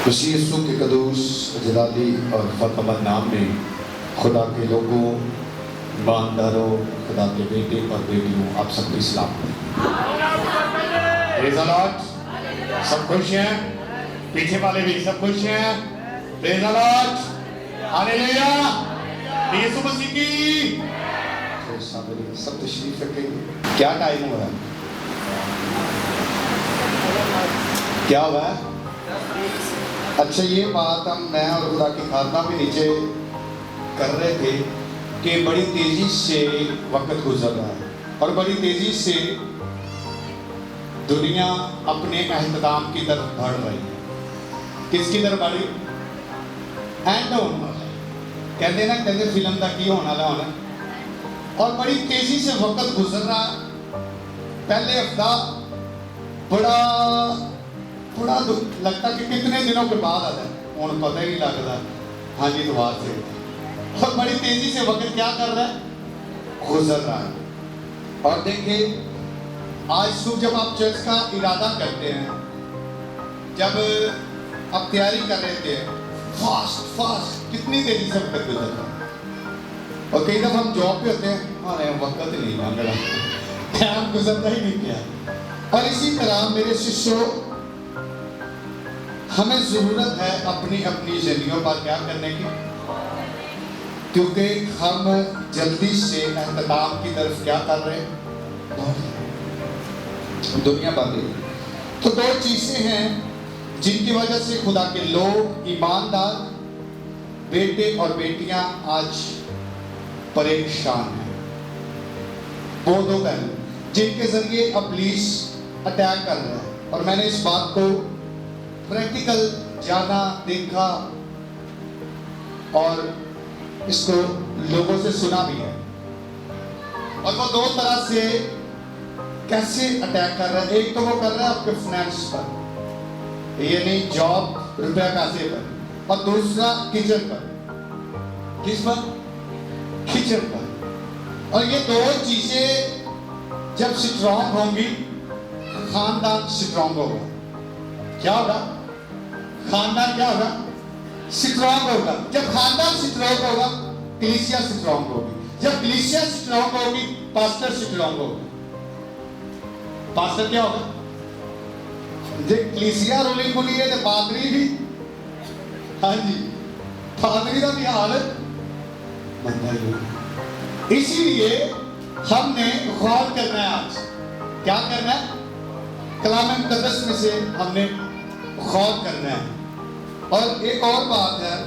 مسیح یسوع کے قدوس جلالی اور فتح نام میں خدا کے لوگوں، ایمانداروں، خدا کے بیٹے اور بیٹیوں، آپ سب کو اسلام پریز دی لارڈ۔ سب خوش ہیں؟ پیچھے والے بھی سب خوش ہیں؟ پریز دی لارڈ، ہاللیلویہ، یسوع مسیح کی سب تشریف رکھیں۔ کیا ٹائم ہوا ہے؟ کیا ہوا ہے؟ اچھا، یہ بات ہم میں اور خدا کی خادمہ بھی نیچے کر رہے تھے کہ بڑی تیزی سے وقت گزر رہا ہے اور بڑی تیزی سے دنیا اپنے اہتمام کی طرف بڑھ رہی ہے۔ کس کی طرف بڑھ رہی؟ اینڈ ہونا کہتے نا، کہتے فلم کا کی ہونا ہونا، اور بڑی تیزی سے وقت گزر رہا ہے۔ پہلے ہفتہ بڑا لگتا کہ کتنے دنوں کے بعد آتا ہے، ہوں پتہ ہی نہیں لگتا۔ ہاں جی، دوبارہ سے اور بڑی تیزی سے وقت کیا کر رہا ہے؟ گزر رہا ہے۔ اور دیکھیں، آج صبح جب آپ چرچ کا ارادہ کرتے ہیں، جب آپ تیاری کر رہے تھے، فاسٹ کتنی تیزی سے وقت گزر رہا ہے۔ اور کئی دفعہ ہم جاب پہ ہوتے ہیں، ہمارے وقت نہیں مانگا، ٹائم گزرتا ہی نہیں کیا۔ اور اسی طرح میرے ششوں، ہمیں ضرورت ہے اپنی اپنی زندگیوں پر کیا کرنے کی، کیونکہ ہم جلدی سے اہتمام کی طرف کیا کر رہے ہیں، دنیا بڑھ رہی ہے۔ تو دو چیزیں ہیں جن کی وجہ سے خدا کے لوگ، ایماندار بیٹے اور بیٹیاں آج پریشان ہیں۔ وہ دو پہلو جن کے ذریعے ابلیس اٹیک کر رہا ہے، اور میں نے اس بات کو پریکٹیکل جانا، دیکھا اور اس کو لوگوں سے سنا بھی ہے۔ اور وہ دو طرح سے کیسے اٹیک کر رہا ہے۔ ایک تو وہ کر رہا ہے آپ کے فائنانس پر، یعنی جاب، روپیہ پیسے پر، اور دوسرا کچن پر۔ کس پر؟ کچن پر۔ اور یہ دو چیزیں جب سٹرانگ ہوں گی، خاندان سٹرانگ ہوگا۔ کیا ہوگا؟ خاندان کیا ہوگا؟ سٹرانگ ہوگا۔ جب خاندان سٹرانگ ہوگا، کلیسیا سٹرانگ ہوگی۔ جب کلیسیا سٹرانگ ہوگی، پاسٹر سٹرانگ ہوگا۔ پاسٹر کیا ہوگا؟ جب کلیسیا رولی کھلی ہے تو پادری بھی، ہاں جی، پادری کا بھی حال بنتا ہی ہوگا۔ اسی لیے ہم نے غور کرنا ہے آج۔ کیا کرنا ہے؟ کلام مقدس میں سے ہم نے غور کرنا ہے۔ اور ایک اور بات ہے،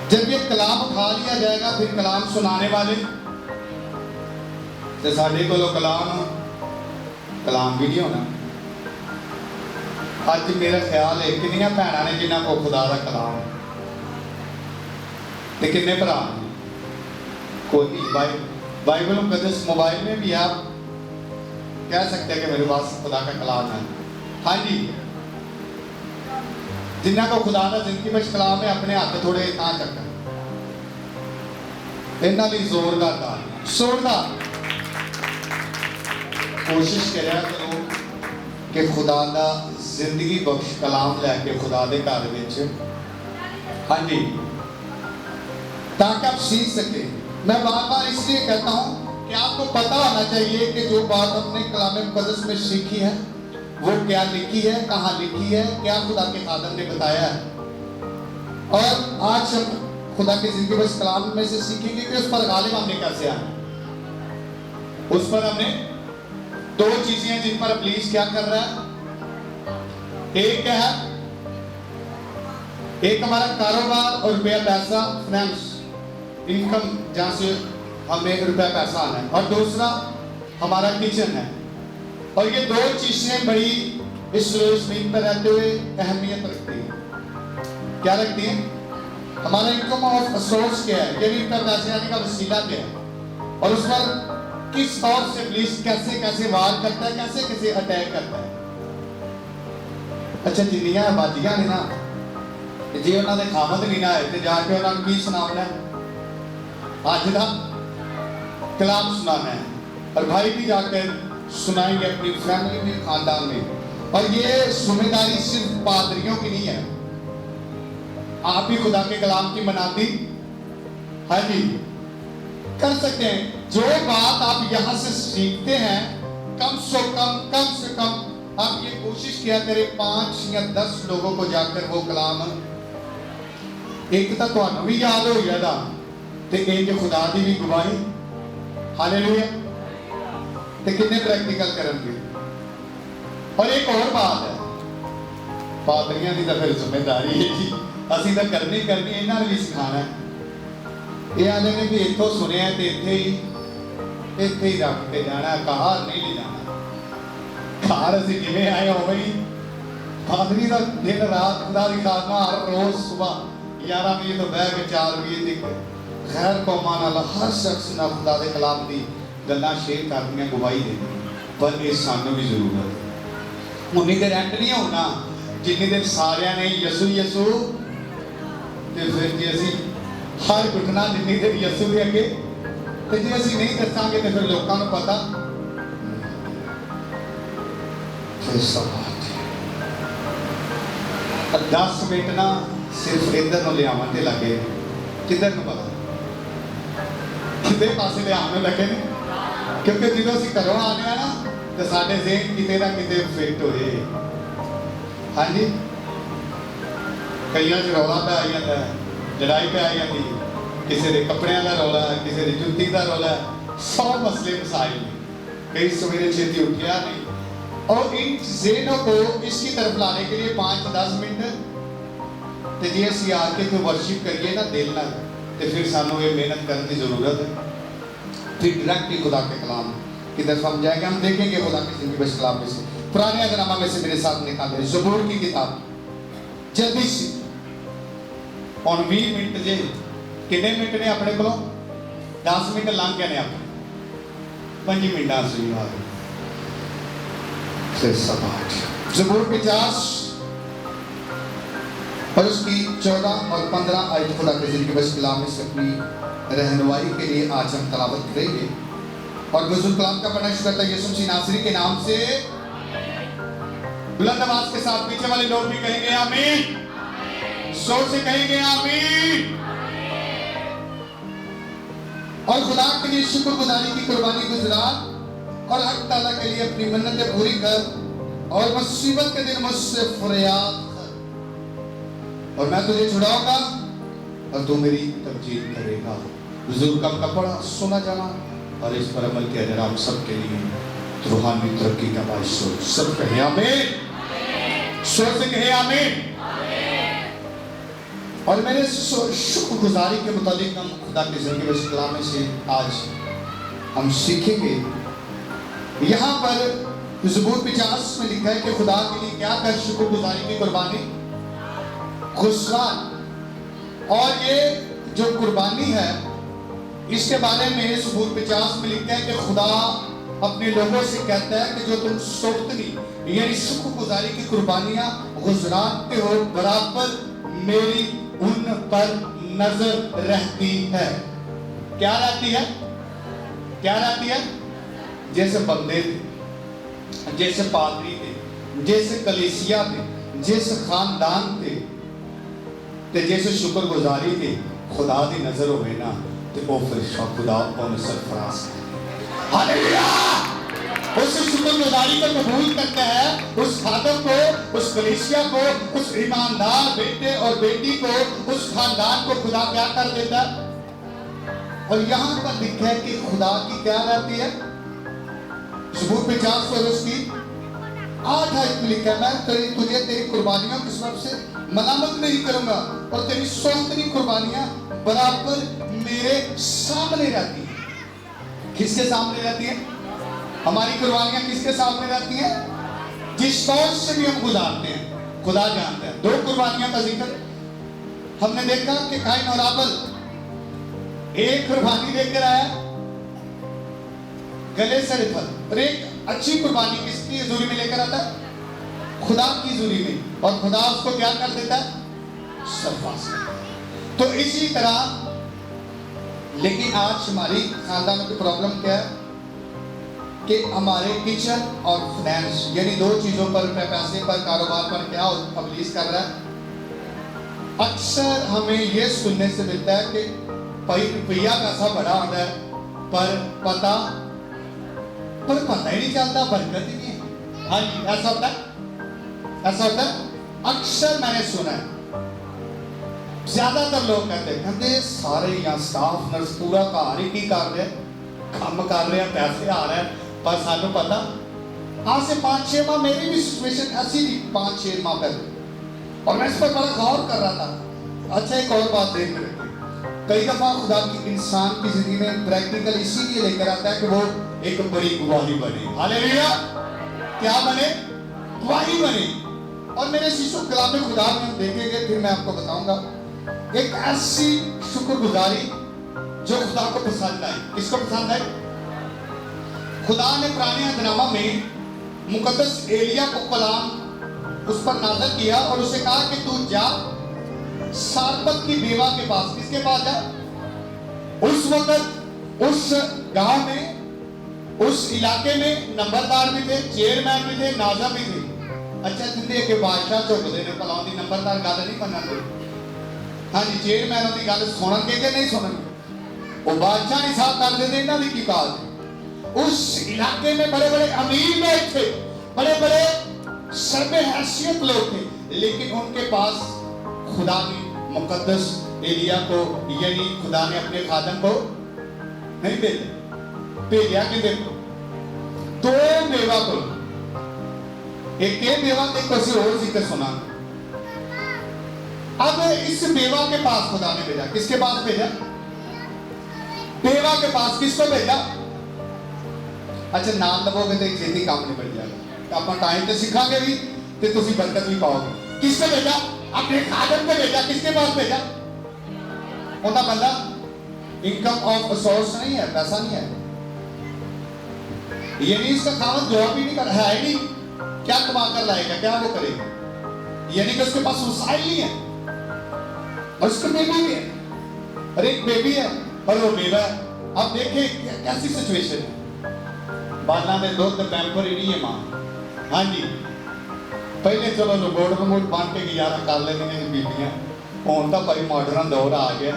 جب یہ کلام اٹھا لیا جائے گا، پھر کلام سنانے والے تو ساڈے کولو کلام بھی نہیں ہونا۔ آج میرا خیال ہے کنیاں بھیناں نے جنہاں کو خدا دا کلام تے کنے بھرا کوئی نہیں۔ بائبل مقدس موبائل میں بھی آپ کہہ سکتے ہیں کہ میرے پاس خدا کا کلام ہے۔ ہاں جی، جنہاں کو خدا دا زندگی میں کلام ہے، اپنے ہاتھ تھوڑے نہ چکا، انہاں دی زوردار کوشش کریا کرو کہ خدا دا زندگی بخش کلام لے کے خدا دے گھر وچ، ہاں جی، تاکہ آپ سیکھ سکیں۔ میں بار بار اس لیے کہتا ہوں کہ آپ کو پتہ ہونا چاہیے کہ جو بات ہم نے کلام مقدس میں سیکھی ہے وہ کیا لکھی ہے، کہاں لکھی ہے، کیا خدا کے خادم نے بتایا ہے۔ اور آج ہم خدا کی زندگی بخش کلام میں سے سیکھیں گے کہ اس پر غالب ہم نے کیسے آنا۔ اس پر ہم نے دو چیزیں ہیں جن پر ابلیس کیا کر رہا ہے۔ ایک ہے، ایک ہمارا کاروبار اور روپیہ پیسہ، فائنانس، انکم، جہاں سے ہمیں روپیہ پیسہ آنا ہے، اور دوسرا ہمارا کچن ہے۔ اور یہ دو چیزیں بڑی اس زمین پر رہتے ہوئے اہمیت رکھتی ہیں۔ کیا رکھتی ہیں؟ ہمارا انکم آف سورس کیا ہے، یعنی روپیہ پیسے آنے کا وسیلہ کیا ہے، اور اس پر کس طور سے ابلیس کیسے وار کرتا ہے، کیسے اٹیک کرتا ہے۔ اچھا، جنیاں آبادیاں نے نا، جی انہوں نے خامد نہیں نہ آئے تو جا کے انہوں نے کی سنانا ہے، آج دا کلام سنانا ہے، اور بھائی بھی جا کر سنائیں گے اپنی فیملی میں، خاندان میں۔ और ये जिम्मेदारी सिर्फ पादरियों की नहीं है, आप भी खुदा के कलाम की मनाती, हाँ जी, कर सकते हैं। जो बात आप यहाँ से सीखते हैं, कम से कम आप ये कोशिश किया करें 5 या 10 लोगों को जाकर वो कलाम, एक तो तुहानू भी याद हो जाएगा ते एक खुदा दी भी गवाही, हालेलुया, ते कितने प्रैक्टिकल करेंगे। और एक और बात है, पादरियां दी तो फिर जिम्मेदारी है जी, असीं तो करनी इन्हां ने भी सिखाना है। ये आने ने भी इत्थों सुनिया ते इत्थे ही रख के जाना, कार नहीं ले जाना। कार असीं जिवें आए उवें ही, पादरी का दिन रात खुदा दी खादमा हर रोज सुबह 11 बजे तो बह के 4 बजे तक खैर कौमां नाल हर शख्स नाल खुदा दे कलाम दी गल्लां शेयर करदियां, गवाही देदियां। पर ये सानू भी जरूरत है, उन्नी देर एंड नहीं होना जिन्नी देर सारियां ने यसू यसू, ते फिर जे असीं हर घटना जिन्नी देर यसू दे अगे, ते जे असीं नहीं दसांगे ते फिर लोकां नूं पता। फिर 10 मिनट ना सिर्फ इधर नूं लियावन ते लगे, किधर नूं पता किधे पासे लियावन लगे ने, क्योंकि जो असीं घरों आने ना तो साडे ज़हन किते ना किते फिट होए, हाँ जी, कईयां च रौला पै आई जांदा है, लड़ाई पै आई जांदी, किसी दे कपड़ियां दा रौला है, किसी दी जुत्ती दा रौला है, 100 मसले मसाइल ने, कई सवेरे छेती उठिया नहीं। और इन ज़हनों को इसकी तरफ लाने के लिए 5-10 मिनट ते जे असीं आके तो वर्शिप करिए ना दिल नाल, ते फिर सानू ये मेहनत करने की जरूरत है। फिर डायरेक्ट ही खुदा के कलाम की तरफ हम जाएंगे, हम देखेंगे खुदा की जिंदगी बस कलाम में से, पुराने अहदनामा में से मेरे साथ निकाले ज़बूर की किताब, जल्दी से। और 20 मिनट जे कितने मिनट ने अपने को, 10 मिनट लंघ गए ने अपने, 5 मिनट से ज़बूर 50 और उसकी 14 और 15 आयत खुदा के ज़िंदगी बस कलाम में से अपनी रहनुमाई के लिए आज हम तलावत करेंगे। और बुजुर्ग कलाम का पढ़ना शुरू करता है यीशु मसीह नासरी के नाम से, बुलंद आवाज के साथ पीछे वाले लोग भी कहेंगे आमीन, जोर से कहेंगे आमीन। और खुदा के लिए शुक्रगुजारी की कुर्बानी गुजरात और हक ताला के लिए अपनी मन्नतें पूरी कर, और मुसीबत के दिन मुझसे फरियाद कर, और मैं तुझे छुड़ाऊंगा और तू मेरी तवजीह करेगा। बुजुर्ग का पढ़ा सुना जाना और इस पर अमल किया जाना हम सब के लिए रूहानी तरक्की का बाइस हो। सब कहे आमीन, जोर से कहे आमीन। और मेरे शुक्रगुजारी के मुताबिक हम खुदा की जिंदगी में कलाम में से आज हम सीखेंगे। यहाँ पर ज़बूर 50 में लिखा है कि खुदा के लिए क्या कर शुक्रगुजारी की कुर्बानी, खुशहाल। और ये जो कुर्बानी है इसके बारे में ज़बूर 50 में लिखा है कि खुदा अपने लोगों से कहता है कि जो तुम सोख्तनी यानी शुक्रगुजारी की कुर्बानियां गुजराते हो, बराबर मेरी उन पर नजर रहती है। क्या रहती है? क्या रहती है? जैसे बंदे थे, जैसे पादरी थे, जैसे कलीसिया थे, जैसे खानदान थे, ते जैसे शुक्रगुजारी थे, खुदा दी नजर हो ना तो वो फिर खुदा उन्हें सरफराज है। हालेलुया! उस शुक्रगुजारी को कबूल करता है, उस खादम को, उस कलीसिया को, उस ईमानदार बेटे और बेटी को, उस खानदान को खुदा क्या कर देता है। और यहाँ पर लिखा है कि खुदा की क्या रहती है। ज़बूर 50 और उसकी 8 आयत में लिखा है, मैं तुझे तेरी कुर्बानियों के सबब से मलामत नहीं करूंगा और तेरी सौंतनी कुर्बानियां बराबर मेरे सामने रहती है। किसके सामने रहती है? हमारी कुर्बानियां किसके सामने रहती हैं? जिस सोच से भी हम गुजारते हैं खुदा जानता है। 2 कुर्बानियों का जिक्र हमने देखा कि काइन और आबल एक कुर्बानी लेकर आया गले से रिफल, और एक अच्छी कुर्बानी किसकी हजूरी में लेकर आता है? खुदा की हजूरी में, और खुदा उसको क्या कर देता है? सरफराज। तो इसी तरह, लेकिन आज हमारी खानदानों की प्रॉब्लम क्या है? کہ ہمارے کچن اور فائنینس یعنی دو چیزوں پر پیسے پر کاروبار پر کیا ابلیس کر رہا ہے. اکثر ہمیں یہ سننے سے ملتا ہے کہ بھائی روپیہ پیسہ بڑا ہوتا ہے پر پتہ ہی نہیں چلتا، برکت ہی نہیں ہے. ہاں جی ایسا ہوتا ہے، ایسا ہوتا ہے. اکثر میں نے سنا ہے زیادہ تر لوگ کہتے سارے یہاں سٹاف نرس پورا گھر ہی کی کر رہے کام کر رہے ہیں، پیسے آ رہے ہیں، پر سانو پتا آج سے 5-6 ماہ میری بھی سچویشن ایسی تھی 5-6 ماہ پہلے، اور میں اس پر بڑا غور کر رہا تھا. اچھا ایک اور بات دیکھ رہے تھے، کئی دفعہ خدا کی انسان کی زندگی میں پریکٹیکل اسی لیے لے کر آتا ہے کہ وہ ایک بڑی گواہی بنے. ہاللیلویا، کیا بنے؟ گواہی بنے. اور میرے شیشو کلام خدا میں ہم دیکھیں گے، پھر میں آپ کو بتاؤں گا ایک ایسی شکر گزاری جو خدا کو پسند آئی. کس کو پسند آئی؟ خدا نے پرانے عہد نامہ میں مقدس ایلیا کو کلام اس پر نازل کیا اور اسے کہا کہ تو جا سارپت کی بیوہ کے پاس. کس کے پاس جا؟ اس وقت اس گاؤں میں اس علاقے میں نمبردار بھی تھے، چیئرمین بھی تھے، ناظم بھی تھے. اچھا جندے کہ بادشاہ چکتے ہیں پلاؤں دی نمبردار گل نہیں منن دے. ہاں جی چیئرمین کی گل سنن گے کہ نہیں سنن گے؟ وہ بادشاہ نہیں صاحب کر دیتے، انہوں نے کی کہا. اس علاقے میں بڑے بڑے امیر لوگ تھے، بڑے بڑے سرب حیثیت لوگ تھے، لیکن ان کے پاس خدا نے مقدس ایلیا کو یعنی خدا نے اپنے خادم کو نہیں بھیجا کہ دیکھو 2 بیوہ کو، ایک بیوہ ایک کسی اور ذکر سنا. اب اس بیوہ کے پاس خدا نے بھیجا. کس کے پاس بھیجا؟ بیوہ کے پاس. کس کو بھیجا؟ اچھا نام لگو گے تو ایک چھیتی کام نہیں بڑھ جائے گا، اپنا ٹائم تو سکھا گے بھی تو تسی برکت بھی پاؤ گے. کس کو بھیجا؟ اپنے خادم کو بھیجا. کس کے پاس بھیجا؟ ہوتا بندہ انکم آف سورس نہیں ہے، پیسہ نہیں ہے، یعنی اس کا خاوند جواب بھی نہیں کر رہا ہے، نہیں کیا کما کر لائے گا، کیا وہ کرے گا، یعنی کہ اس کے پاس وسائل نہیں ہے. اور اس کا بیبی بھی ہے، اور ایک بیبی ہے اور وہ بیوہ ہے. اب دیکھیں کیسی سچویشن ہے. بالاں دے دودھ پیمپر ہی نہیں ہے ماں. ہاں جی پہلے چلو رموٹ بن کے گزارا کر لیتے ہیں بیبیاں، ہوں تو بھائی ماڈرن دور آ گیا.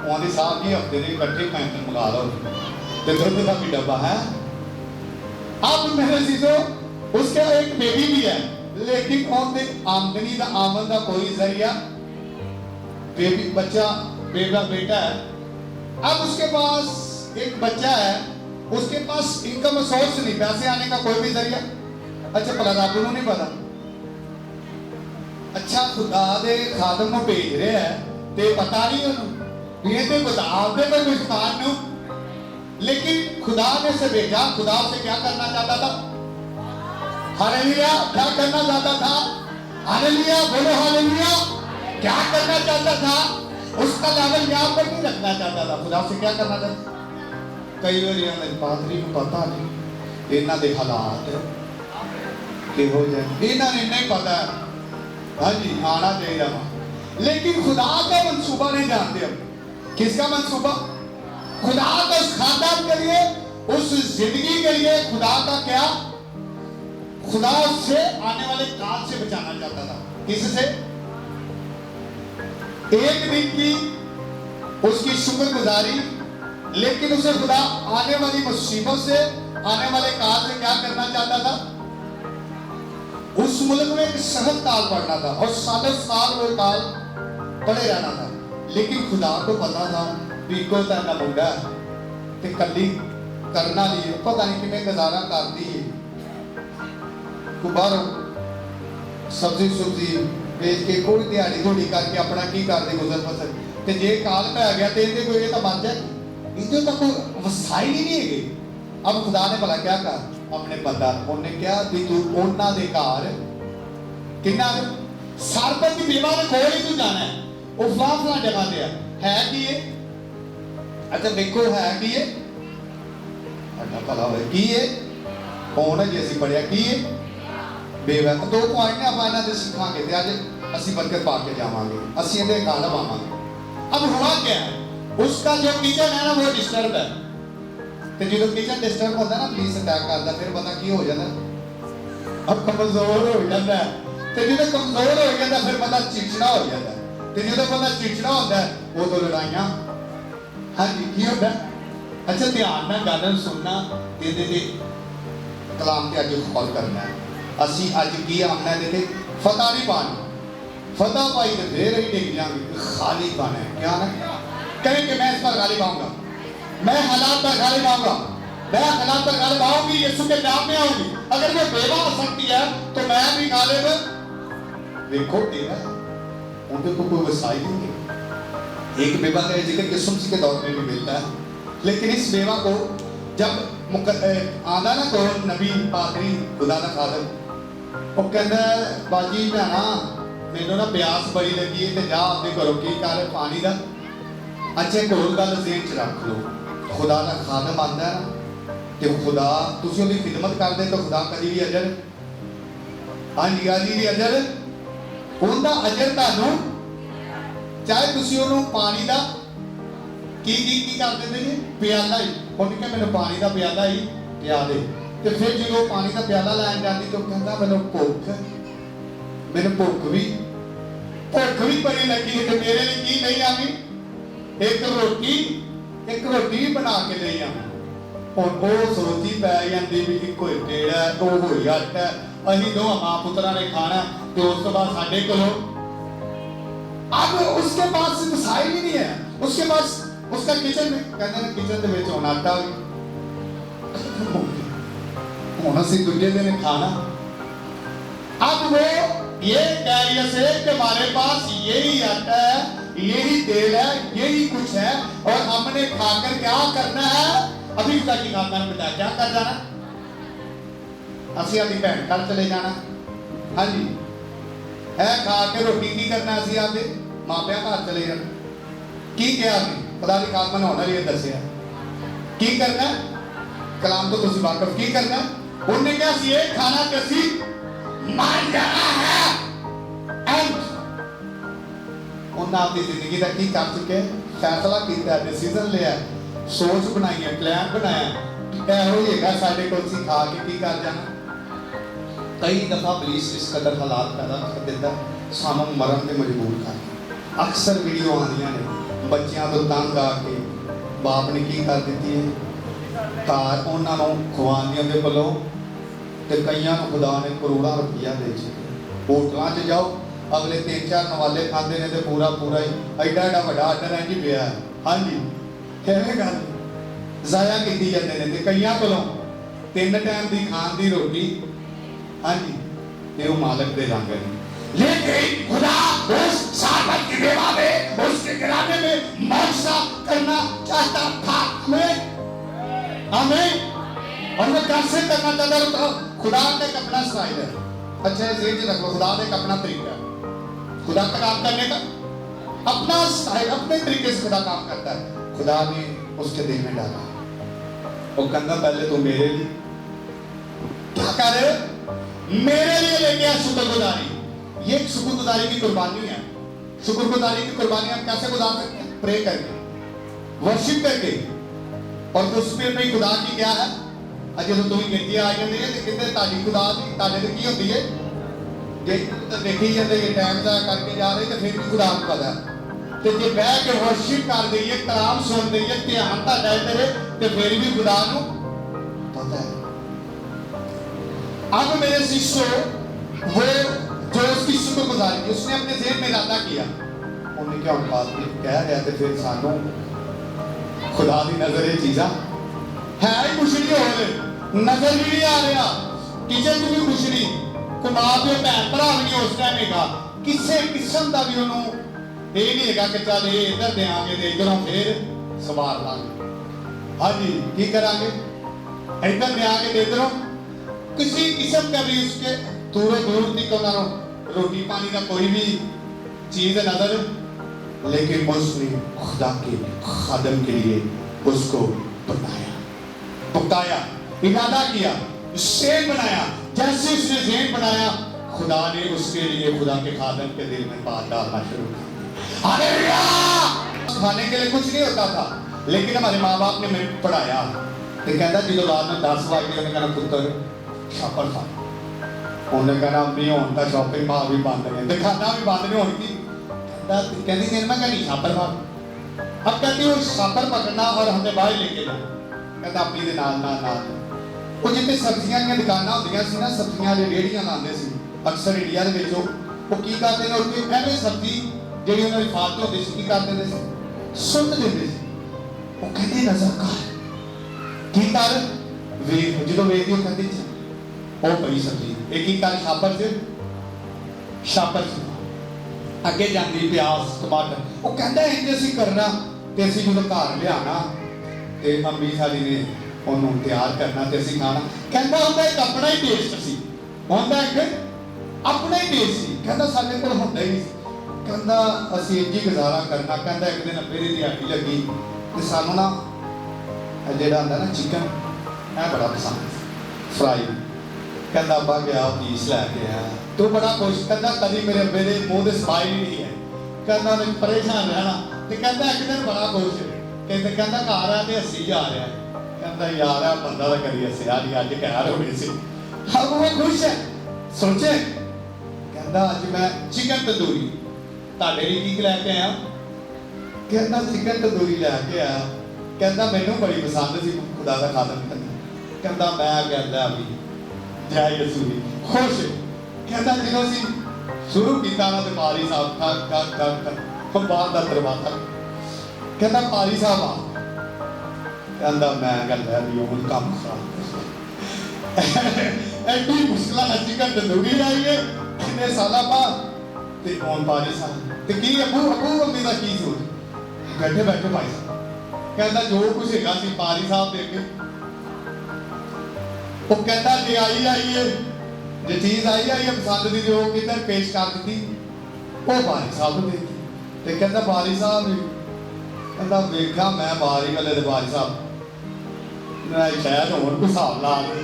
وہاں صاحب جی ہفتے کے کٹھے پیمپر منگا لو تو دودھ کا بھی ڈبا ہے. اب میرے چیزوں اس کے ایک بیبی بھی ہے، لیکن ان دے آمدنی دا آمد دا کوئی ذریعہ بیبی بچہ بیٹا ہے. اب اس کے پاس ایک بچہ ہے، اس کے پاس انکم سورس نہیں، پیسے آنے کا کوئی بھی ذریعہ. اچھا پلا رب کو نہیں پتا. اچھا خدا دے خادم کو بھیج رہے ہیں تے پتا نہیں انہوں یہ تے بتا دے کوئی مسکان نو، لیکن خدا نے سے بھیجا. خدا سے کیا کرنا چاہتا تھا؟ ہاللیلویا، کیا کرنا چاہتا تھا؟ ہاللیلویا، بولو ہاللیلویا. کیا کرنا چاہتا تھا؟ اس کا لیول یہاں پر نہیں رکھنا چاہتا تھا. خدا سے کیا کرنا چاہتا تھا؟ کئی بار یہ پادری کو پتا نہیں انہاں دے حالات کہ ہو جائے، انہاں نے نہیں پتا ہے. ہاں جی آنا چاہیے وہاں، لیکن خدا کا منصوبہ نہیں جانتے. ہم کس کا منصوبہ؟ خدا کا اس خاندان کے لیے، اس زندگی کے لیے. خدا کا کیا؟ خدا اس سے آنے والے کال سے بچانا چاہتا تھا. کس سے؟ ایک دن کی اس کی شکر گزاری، لیکن اسے خدا آنے والی مصیبت سے، آنے والے کال سے کیا کرنا چاہتا تھا؟ اس ملک میں ایک سخت کال پڑنا تھا اور 7 سال وہ کال پڑے رہنا تھا. لیکن خدا کو پتا تھا بیکو تینا بڑھا ہے تے کلی کرنا لیے پتہ نہیں کہ گزارا کر دی کو باہر سبزی بیچ کے کوئی دیہڑی تھوڑی کر کے اپنا کی کر دے گزر بسر. تے جے کال پہ گیا تے اندے کوئی تو بن جائے، ادھر تک کوئی وسائل ہی نہیں ہے. اب خدا نے بھلا کیا کہا اپنے بندہ انہوں نے کیا بھی تو اونا دے کار کنہ سارپت کی بیوہ نے کھول ہی تو جانا ہے. وہ فلاں جگہ دیا ہے کہ یہ اچھا دیکھو ہے کہ یہ اچھا پلا ہوئے کی یہ ہونا جی اسی پڑھیا کی یہ بیوہ. 2 پوائنٹ نے آپ دے سکھا گے تے آج اسی برکت پا کے جاواں گے، اسی اندے کھانا پاواں گے. اب ہوا کیا ہے؟ اس کا جو کچن ہے نا وہ ڈسٹرب ہے. تو جو کچن ڈسٹرب ہوتا ہے نا پولیس اٹیک کرتا پھر پتا کی ہو جاتا اب کمزور ہو جاتا ہے تو جو کمزور ہو جاتا پھر پتا چڑچڑا ہو جاتا ہے تو جو بندہ چڑچڑا ہوتا ہے وہ تو لڑائیاں ہاں جی کی ہوتا ہے اچھا دھیان نہ گل سننا دے کلام تے اج غور کرنا ہے اسی اج کی آمنا ہے تے فتح نہیں پانی فتح پائی تو پھر ہی ڈگ جائیں گے خالی پانا ہے کیا نا کہیں کہ میں اس پر غالب آؤں گا میں حالات پر غالب آؤں گا میں حالات پر غالب آؤں گی یسوع کے نام میں آؤں گی اگر وہ بیوہ ہو سکتی ہے تو میں بھی غالب دیکھو تیرا ان کے کوئی وسائل نہیں ہے ایک بیوہ کا ذکر یسوع مسیح کے دور میں بھی ملتا ہے لیکن اس بیوہ کو جب آنا نا کو نبی پادری خدا دا خادم وہ کہتا ہے باجی بھینا مینوں نا پیاس بڑی لگی ہے تے جا اپنے گھروں کی کر پانی دا اچھے کول گل ذہن چ رکھ لو خدا دا خادم آندا ہے نا کہ خدا تسی اودی خدمت کردے تو خدا کدی بھی اجر ہاں جی بھی اجر اوندا اجر تانوں چاہے تسی اونوں پانی دا کی کر دیندے جی پیالہ ہی انہوں کہ مینوں پانی دا پیالہ ہی پیا دے تے پھر جے وہ پانی دا پیالہ لین جاندی تو کہندا مینوں بھوک بھی بڑی لگی ہے تے میرے لیے کی نہیں آوی ایک روٹی بھی بنا کے لے آوی ہن وہ سوچی پی جاندی بھی کوئی ٹیڑا ہے تو ہوئی آٹا ہے اسی دو ماں پتراں نے کھانا تے اس تو بعد ساڈے کولوں اب اس کے پاس وسائل ہی نہیں ہے اس کے پاس اس کا کچن میں کہتے ہیں کچن دے وچ ہونا آٹا بھی ہونا سی دوجے دن کھانا اب وہ یہ کیریس ہے کہ ہمارے پاس یہی آٹا ہے یہی تیل ہے یہی کچھ ہے اور ہم نے کھا کر کیا کرنا ہے ابھی خدا کی خاندان میں کیا کر جانا اسی آدھی بہن کر چلے جانا ہاں جی اے کھا کے روٹی کی کرنا اسی آدھے ماں پیا گھر چلے جانا کی کیا آپ خدا کی خاندان نے ہونا یہ دسیا کی کرنا کلام تو تسی واقف کی کرنا انہوں نے کہا یہ کھانا کسی مان جانا ہے انہوں نے اپنی زندگی کا کی کر چکے فیصلہ کیتا ہے ڈیسیژن لیا ہے سوچ بنائی ہے پلان بنایا ہے اے ہوئی ہے ساڈے کول سی کھا کے کی کر جانا کئی دفعہ پولیس اس قدر حالات پیدا کر دیتا ہے سانوں مرن تے مجبور کر اکثر ویڈیو آنیاں نے بچیاں تو تنگ آ کے باپ نے کی کر دیتی ہے کار انہاں نوں خوانیاں دے کولوں تے کئیاں نوں خدا نے کروڑاں روپیہ دے چکے ہوٹلاں 'چ جاؤ اگلے 3-4 نوالے کھاندے نے تے پورا ہی ایڈا وڈا آرڈر ہے جی پیا ہے ہاں جی کیویں گل ضائع کیتی جاندے نے تے کئیاں کولوں 3 ٹائم دی کھان دی روٹی ہاں جی تے وہ مالک دے رنگ ہے لیکن خدا اس صاحب کی بیوہ میں اس کے گھرانے میں معجزہ کرنا چاہتا تھا ہمیں اور وہ کیسے کرنا چاہتا تھا خدا نے ایک اپنا سٹائل ہے اچھا ذہن سے رکھ لو خدا نے ایک اپنا طریقہ ہے خدا کا کام کرنے کا اپنا سٹائل اپنے طریقے سے خدا کام کرتا ہے خدا نے اس کے دل میں ڈالا وہ کہنا پہلے تو میرے لیے کیا کرے میرے لیے لے کے شکر گزاری یہ ایک شکر گزاری کی قربانی ہے شکر گزاری کی قربانی ہم کیسے گزار سکتے ہیں پرے کر کے ورشپ کر کے اور اس میں خدا کی کیا ہے اجے تو تمہیں گنتی آ جاتی ہے تو کہتے تاجی خدا کی تاجے تو کی ہوتی ہے جی دیکھی جاتے یہ ٹائم ضائع کر کے جا رہے تو پھر بھی خدا کو پتا ہے تو جی بہ کے ورشپ کر دئیے کلام سن دئیے دھیان تھا کرے تو پھر بھی خدا کو پتا ہے اب میرے شیشو وہ جو اس کی شکر گزاری کی اس نے اپنے ذہن میں ارادہ کیا انہوں نے کیا بات کہہ رہے تھے پھر سانوں خدا دی نظر یہ چیزاں ہے ہی کچھ نہیں ہو رہے نظر بھی نہیں آ رہا کچن کو بھی کچھ نہیں کوئی ماں پیو بہن بھرا بھی نہیں اس ٹائم گا کسی قسم کا بھی انہوں یہ نہیں ہے کہ چل یہ ادھر دیا گے تو ادھر پھر سوار لا گے ہاں جی کی کریں گے ادھر دیا گے ادھروں کسی قسم کا بھی اس کے دور تک انہوں روٹی پانی کا کوئی بھی چیز نظر لیکن اس نے خدا کے خادم کے لیے اس کو بنایا پکایا ارادہ کیا ذہن بنایا جیسے اس نے ذہن بنایا خدا نے اس کے لیے خدا کے خادم کے دل میں بات ڈالنا شروع کیا ہاللیلویہ کھانے کے لیے کچھ نہیں ہوتا تھا لیکن ہمارے ماں باپ نے ہمیں پڑھایا ਤੇ ਕਹਿੰਦਾ ਜਦੋਂ ਰਾਤ ਨੂੰ 10 ਵਜੇ ਉਹਨੇ ਕਹਿਣਾ ਪੁੱਤਰ ਛਾਪਰ ਖਾ, ਉਹਨੇ ਕਹਿਣਾ ਅੰਮੀ ਹੁਣ ਤਾਂ ਸ਼ਾਪਿੰਗ ਮਾਲ ਵੀ ਬੰਦ ਨੇ, ਦੁਕਾਨਾਂ भी बंद नहीं होनी थी। कहती नहीं मैं कहनी छापर मार। अब कहती वो छापर पकड़ना और हमें बाहर लेके जाना, कहता अपनी दे नाल नाल नाल वो जिथे सब्जियां दी दुकानां होंदियां सी ना, सब्जियां दी रेहड़ियां लांदे सी अक्सर इंडिया दे विच, वो की करदे ने उत्ते एवें सब्जी जेहड़ी उन्हां दी फालतू होंदी सी की कर दिंदे सी, सुੱਟ दिंदे सी। वो कहंदे नजर कर की कर वेख, ਜਦੋਂ ਵੇਖਦੀ ਉਹ ਕਹਿੰਦੀ ਉਹ ਪਈ ਸਬਜ਼ੀ, ਇਹ ਕੀ ਕਰ ਛਾਪਰ 'ਚ ਛਾਪਰ 'ਚ ਅੱਗੇ ਜਾਂਦੀ ਪਿਆਜ਼ ਟਮਾਟਰ। ਉਹ ਕਹਿੰਦਾ ਇੰਜ ਅਸੀਂ ਕਰਨਾ ਤੇ ਅਸੀਂ ਜਦੋਂ ਘਰ ਲਿਆਣਾ ਤੇ ਅੰਮੀ ਸਾਡੀ ਨੇ ਉਹਨੂੰ ਤਿਆਰ ਕਰਨਾ ਤੇ ਅਸੀਂ ਖਾਣਾ। ਕਹਿੰਦਾ ਉਹਦਾ ਇੱਕ ਆਪਣਾ ਹੀ ਟੇਸਟ ਸੀ, ਉਹਦਾ ਇੱਕ ਆਪਣਾ ਹੀ ਟੇਸਟ ਸੀ। ਕਹਿੰਦਾ ਸਾਡੇ ਕੋਲ ਹੁੰਦਾ ਹੀ ਨਹੀਂ ਸੀ। ਕਹਿੰਦਾ ਅਸੀਂ ਇੰਜ ਹੀ ਗੁਜ਼ਾਰਾ ਕਰਨਾ। ਕਹਿੰਦਾ ਇੱਕ ਦਿਨ ਅੱਬੇ ਦੀ ਦਿਹਾੜੀ ਲੱਗੀ ਤੇ ਸਾਨੂੰ ਨਾ ਜਿਹੜਾ ਹੁੰਦਾ ਨਾ ਚਿਕਨ ਇਹ ਬੜਾ ਪਸੰਦ ਫਰਾਈ। ਕਹਿੰਦਾ ਅੱਬਾ ਗਿਆ ਪੀਸ ਲੈ ਕੇ ਆਇਆ ਤੂੰ ਬੜਾ ਖੁਸ਼। ਕਹਿੰਦਾ ਕਦੀ ਮੇਰੇ ਅੱਬੇ ਦੇ ਮੂੰਹ ਦੇ ਸਮਾਈਲ ਹੀ ਨਹੀਂ ਹੈ। ਕਹਿੰਦਾ ਉਹਨੇ ਪਰੇਸ਼ਾਨ ਰਹਿਣਾ ਤੇ ਕਹਿੰਦਾ ਇੱਕ ਦਿਨ ਬੜਾ ਖੁਸ਼ ਕਹਿੰਦਾ ਘਰ ਆ ਤੇ ਹੱਸੀ ਜਾ ਰਿਹਾ। ਕਹਿੰਦਾ ਯਾਰ ਆ ਬੰਦਾ ਤਾਂ ਕਰੀ ਹੱਸਿਆ ਨਹੀਂ, ਅੱਜ ਕਹਿਰ ਹੋ ਗਈ ਸੀ। ਹਾਂ ਉਹ ਖੁਸ਼ ਹੈ। ਸੋਚੇ ਕਹਿੰਦਾ ਅੱਜ ਮੈਂ ਚਿਕਨ ਤੰਦੂਰੀ ਤੁਹਾਡੇ ਲਈ ਕੀ ਲੈ ਕੇ ਆਇਆ। ਕਹਿੰਦਾ ਚਿਕਨ ਤੰਦੂਰੀ ਲੈ ਕੇ ਆਇਆ। ਕਹਿੰਦਾ ਮੈਨੂੰ ਬੜੀ ਪਸੰਦ ਸੀ, ਖੁਦਾ ਦਾ ਖਾਤਮ। ਕਹਿੰਦਾ ਮੈਂ ਕਹਿੰਦਾ ਵੀ ਜੈ ਯਸੂਰੀ ਖੁਸ਼। ਕਹਿੰਦਾ ਜਦੋਂ ਅਸੀਂ ਸ਼ੁਰੂ ਕੀਤਾ ਨਾ ਤੇ ਪਾਰੀ ਸਾਹਿਬ ਕਰ ਬਾਹਰ ਦਾ ਦਰਵਾਜ਼ਾ। ਕਹਿੰਦਾ ਪਾਰੀ ਸਾਹਿਬ ਆ। ਕਹਿੰਦਾ ਮੈਂ ਕਹਿੰਦਾ ਵੀ ਉਹ ਕੰਮ ਖਰਾਬ ਐਡੀ ਮੁਸ਼ਕਲਾਂ ਨਾਲ ਚਿਕਨ ਤੰਦੂਰੀ ਲਾਈਏ ਕਿੰਨੇ ਸਾਲਾਂ ਬਾਅਦ ਤੇ ਕੌਣ ਪਾਰੀ ਸਾਹਿਬ ਤੇ ਕੀ ਅੱਬੂ ਅੰਮੀ ਦਾ ਕੀ ਸੋਚ ਬੈਠੇ ਭਾਈ ਸਾਹਿਬ। ਕਹਿੰਦਾ ਜੋ ਕੁਝ ਹੈਗਾ ਸੀ ਪਾਰੀ ਸਾਹਿਬ ਦੇ ਅੱਗੇ। ਉਹ ਕਹਿੰਦਾ ਜੇ ਆਈਏ ਜੇ ਚੀਜ਼ ਆਈ ਪਸੰਦ ਦੀ ਜੋ ਕਿਧਰ ਪੇਸ਼ ਕਰ ਦਿੱਤੀ ਉਹ ਬਾਰੀ ਸਾਹਿਬ ਨੂੰ ਦਿੱਤੀ। ਤੇ ਕਹਿੰਦਾ ਬਾਰੀ ਸਾਹਿਬ ਵੀ ਕਹਿੰਦਾ ਵੇਖਾਂ ਮੈਂ ਬਾਰੀ ਵਾਲੇ ਦੇ ਬਾਰੀ ਸਾਹਿਬ ਮੈਂ ਸ਼ਾਇਦ ਹੋਰ ਕੋਈ ਹਿਸਾਬ ਲਾ ਦੇ,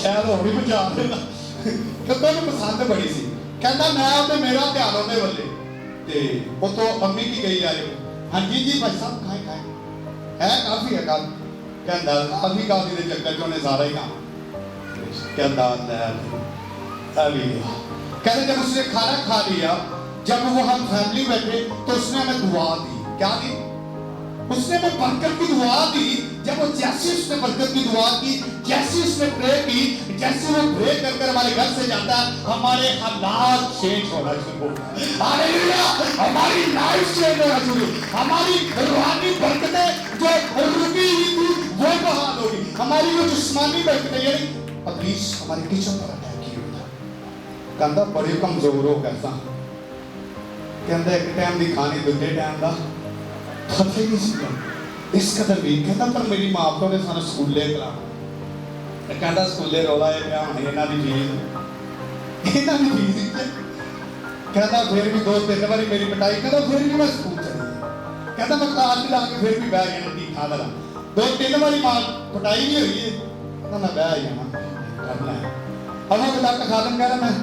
ਸ਼ਾਇਦ ਹੋਰ ਵੀ ਬਚਾ ਦੇਣਾ। ਕਹਿੰਦਾ ਉਹਨੂੰ ਪਸੰਦ ਬੜੀ ਸੀ। ਕਹਿੰਦਾ ਮੈਂ ਤੇ ਮੇਰਾ ਧਿਆਨ ਉਹਦੇ ਵੱਲੇ ਤੇ ਉਹ ਤੋਂ ਅੰਮੀ ਕੀ ਗਈ ਆਏ ਹਾਂਜੀ ਜੀ ਭਾਈ ਸਾਹਿਬ ਖਾਏ ਹੈ ਕਾਫੀ ਹੈ ਗੱਲ। ਕਹਿੰਦਾ ਕਾਫੀ ਦੇ ਚੱਕਰ 'ਚ ਉਹਨੇ ਸਾਰਾ ਹੀ ਕੰਮ। कहता कहते जब उसने खाना खा लिया, जब वो हम फैमिली बैठे तो उसने हमें दुआ दी। क्या दी? उसने हमें बरकत की दुआ दी। जब वो जैसे उसने बरकत की दुआ की, जैसे उसने प्रे की, जैसे वो प्रे कर कर हमारे घर से जाता है हमारे हालात चेंज होना शुरू होता है। हालेलुया, हमारी लाइफ चेंज होना शुरू, हमारी रूहानी बरकतें जो रुकी हुई थी वो बहाल होगी, हमारी जो जिस्मानी बरकतें यानी अबलीस हमारे किचन पर अटैक किया था। कहता बड़े कमजोर हो गए सा। कहता एक टाइम की खानी दूसरे टाइम का पता ही नहीं सीगा इस कदर भी। कहता पर मेरी माँ प्यो ने सानू स्कूले कलाना। कहता स्कूले रौला है क्या होनी इन्हां दी फीस कहता फिर भी 2-3 बारी मेरी पिटाई। कहता फिर भी मैं स्कूल चली। कहता मैं क्लास ला के फिर भी बह गया ठीक ठाक रहा। 2-3 बारी माँ पिटाई भी हुई है ना मैं बह जाना करना है। अब वो डॉक्टर खालिद कह रहा मैं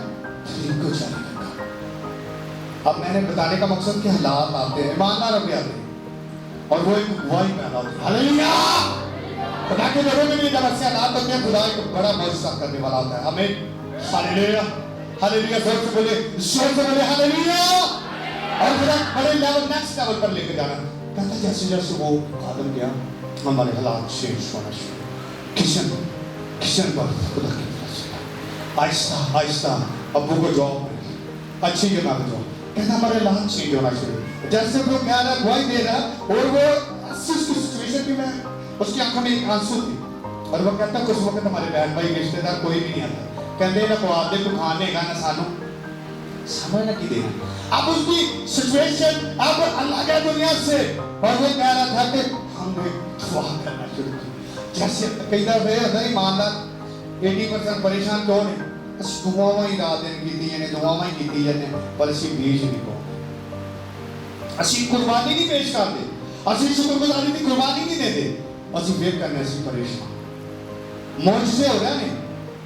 ठीक को जारी रखा। अब मैंने बताने का मकसद कि हालात आते हैं मानना रब आते हैं और वो एक गवाही पैदा होती है। हालेलुया, खुदा के लोगों के लिए जब ऐसे हालात होते हैं खुदा एक बड़ा मौजूदा करने वाला होता है। हमें हालेलुया हालेलुया जोर से बोले हालेलुया। और खुदा बड़े लेवल नेक्स्ट लेवल पर लेके जाना। कहता जैसे जैसे वो आदम गया हमारे हालात चेंज होना शुरू। किचन पर खुदा की तरफ से आहिस्ता आहिस्ता अब्बू को जॉब मिली, अच्छी जगह पे जॉब। कहता हमारे हालात चेंज होना शुरू। जैसे वो कह रहा गवाही दे रहा और वो सिचुएशन की में उसकी आंखों में एक आंसू थी और वो कहता कुछ वक्त हमारे बहन भाई रिश्तेदार कोई भी नहीं आता। कहते ना पवादे को खाने का ना सानू समझ ना की देना। अब उसकी सिचुएशन अब अलग है दुनिया से और वो कह रहा था कि हमने दुआ करना शुरू की। जैसे कई दफे होता है ईमानदार 80% परेशान क्यों ने दुआवां ही रात दिन कीतियां ने दुआवां ही कीतियां ने पर असीं बीज नहीं पाਉਂਦੇ। असीं कुर्बानी नहीं पेश करते, असीं शुक्रगुजारी की कुर्बानी नहीं देते। असीं फिर करने असीं परेशान। मौजूदे हो रहे हैं,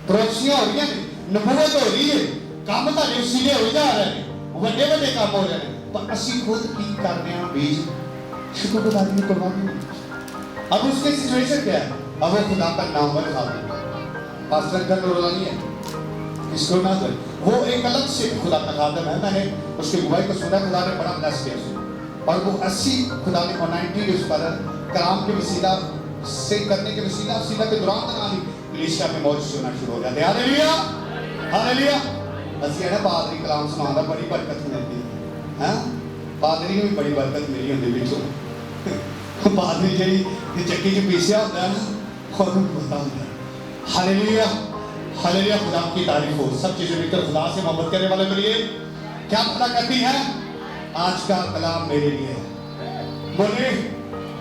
प्रोफेसियां हो रही हैं, नबूवत हो रही है, काम ਤੁਹਾਡੇ ਵਸੀਲੇ ਹੋ ਜਾ ਰਹੇ ਨੇ, ਵੱਡੇ ਵੱਡੇ ਕੰਮ ਹੋ ਰਹੇ ਨੇ ਪਰ ਅਸੀਂ खुद की कर रहे हैं बीज शुक्रगुजारी की कुर्बानी। अब उसकी सिचुएशन क्या है? अब वो खुदा का नामवर खादिम है। पास्टर का नहीं है, इसको ना दे, वो एक अलग से खुदा का खादिम है। मैंने उसकी गवाही को सुना, खुदा ने बड़ा ब्लेस किया उसको, और वो 80 खुदा ने 90 उस पर कलाम के वसीला से करने के वसीला के दौरान कलीसिया में मौज सुनना शुरू हो जाते। Hallelujah hallelujah. असि है ना पादरी कलाम सुनाना बड़ी बरकत मिलती है, पादरी को भी बड़ी बरकत मिली होती बिचों। पादरी जी चक्की च पीसिया होता है ना, और पता होता है। Hallelujah hallelujah. खुदा की तारीफ हो। सब चीजें मिलकर खुदा से मोहब्बत करने वाले के लिए क्या पता करती है? आज का कलाम मेरे लिए है। बोले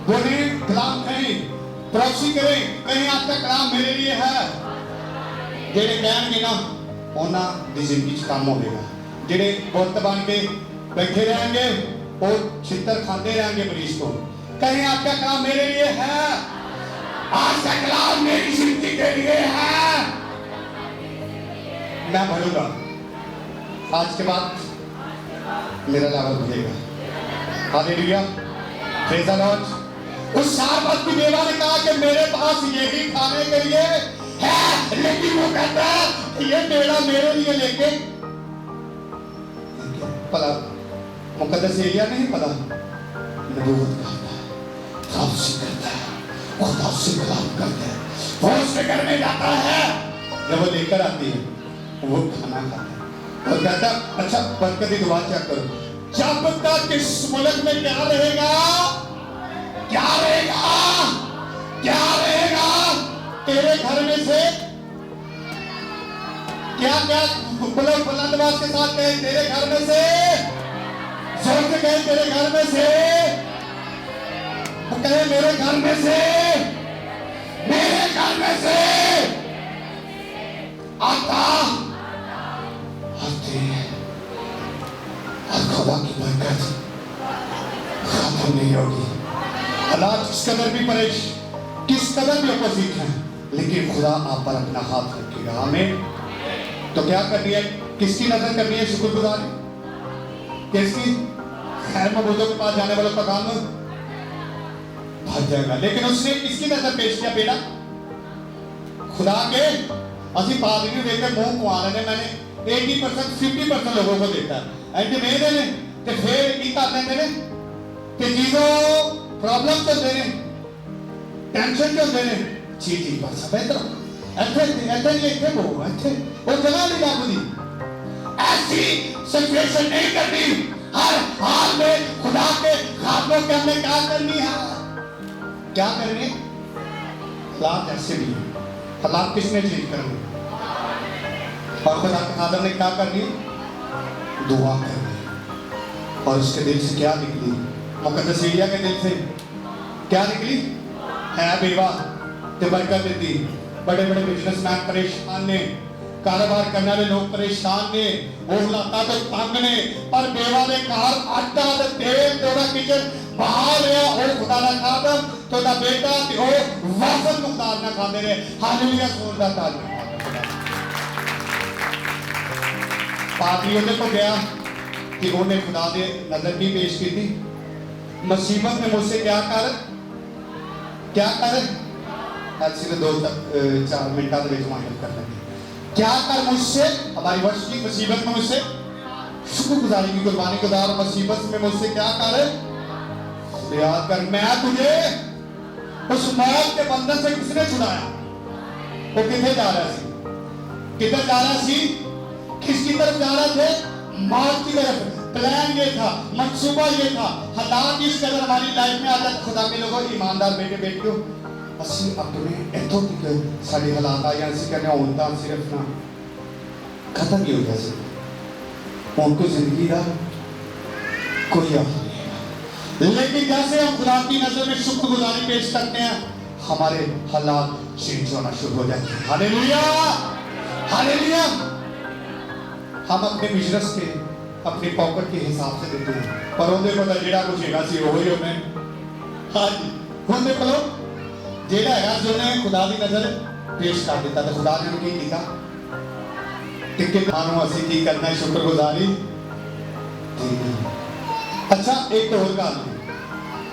बोले कलाम कहीं प्रॉक्सी करें, कहीं आपका कलाम मेरे लिए है। जेड़े कहेंगे ना उन्हां दी जिंदगी च काम होगा। जेड़े बुत बन के बैठे रहेंगे और छितर खाते रहेंगे मरीज को। कहीं आपका कलाम मेरे लिए है। आज का कलाम मेरी जिंदगी के लिए है। मैं भरूंगा, आज के बाद मेरा लेवल बढ़ेगा। Hallelujah praise the Lord. उस सारवत की बेवा ने कहा कि मेरे पास ये भी खाने के लिए है, लेकिन वो कहता है ये मेरा मेरे लिए लेके पला मुकद्दस एलिया नहीं पता नबूवत करता है, प्रोफेसी करता है, खुदा से कलाम करता है, वो उसके घर में जाता है। जब वो लेकर आती है वो खाना खाता है और कहता अच्छा बरकत की दुआ चेक करो। जब तक इस मुल्क में क्या रहेगा, क्या रहेगा, क्या रहेगा, तेरे घर में से क्या क्या बुलंदवाज के साथ कहे तेरे घर में से, जोर से कहे तेरे घर में से, कहे मेरे घर में से, मेरे घर में से आता आते और खुदा की बरकत खत्म नहीं होगी। हालात किस कदर भी परेश, किस कदर भी अपोजिट है, लेकिन खुदा आप पर अपना हाथ रखेगा। आमीन। तो क्या करनी है, किसकी नजर करनी है? शुक्रगुजारी किसकी? खैर मबूदों के पास जाने वालों का काम भाग जाएगा। लेकिन उसने किसकी नजर पेश किया? बेटा खुदा के। असी पादरी देकर मुंह कुआ लेने, मैंने 80% 50% लोगों को देखा है ऐसे में देने ते फिर की कर लेंगे ने कि जीवो प्रॉब्लम चलते हैं, टेंशन चलते हैं, जी बस बेहतर ऐसे ऐसे वो ऐसे वो जगह नहीं लागू। ऐसी सिचुएशन नहीं करनी। हर हाल में खुदा के खातों के हमने क्या करनी है? क्या करनी? हालात ऐसे भी है, हालात किसने चेंज करनी? और खुदा के खातर ने क्या करनी? दुआ करनी। और उसके दिल से क्या निकली? मुकद्दस एलिया के दिल से क्या निकली? है बेवा ते बरकत देती। बड़े बड़े बिजनेसमैन परेशान ने, कारोबार करने वाले लोग परेशान ने, वो लाता तो तंग ने, पर बेवा ने घर आटा ते तेल तोड़ा किचन बाहर रहा और खुदा ना खादम तो ना बेटा ते ओ वाफत मुख्तार ना खाते रहे। हालेलुया जोर दा ताली। पादरी उन्हें को गया कि उन्हें खुदा दे नजर की पेश की थी, मुसीबत में मुझसे क्या कर ऐसे में 2-4 मिनटा में माइंड कर लेंगे। क्या कर मुझसे, हमारी वर्ष की मुसीबत में मुझसे शुक्रगुजारी की कुर्बानी को दार, मुसीबत में मुझसे क्या कर याद कर। मैं तुझे उस मौत के बंधन से किसने छुड़ाया? वो किधर जा रहा सी? किधर जा रहा सी? किसकी तरफ जा रहे थे? मौत की तरफ। प्लान ये था, मंसूबा ये था। हालात इस कदर हमारी लाइफ में आता। खुदा के लोगों, ईमानदार बेटे बेटियों, ਅਸੀਂ ਆਪਣੇ ਇੱਥੋਂ ਤੱਕ ਸਾਡੇ ਹਾਲਾਤ ਆਏ ਅਸੀਂ ਕਹਿੰਦੇ ਹੁਣ ਤਾਂ ਸਿਰਫ ਨਾ ਖਤਮ ਹੀ ਹੋ ਗਿਆ ਸੀ, ਹੁਣ तो जिंदगी का कोई हाल नहीं है। लेकिन जैसे हम खुदा की नजर में शुक्रगुजारी पेश करते हैं, हमारे हालात चेंज होना शुरू हो जाते हैं। Hallelujah hallelujah. हम अपने बिजनेस के अपनी पॉकेट के हिसाब से देते हैं, पर उन्हें पता जेड़ा कुछ हैगा सी वही होने। हाँ जी, उन्हें पता जेड़ा है जोने खुदा की नजर पेश कर दिता तो खुदा ने की किया टिकट मानो असी की करना है शुक्रगुजारी। अच्छा एक और गल,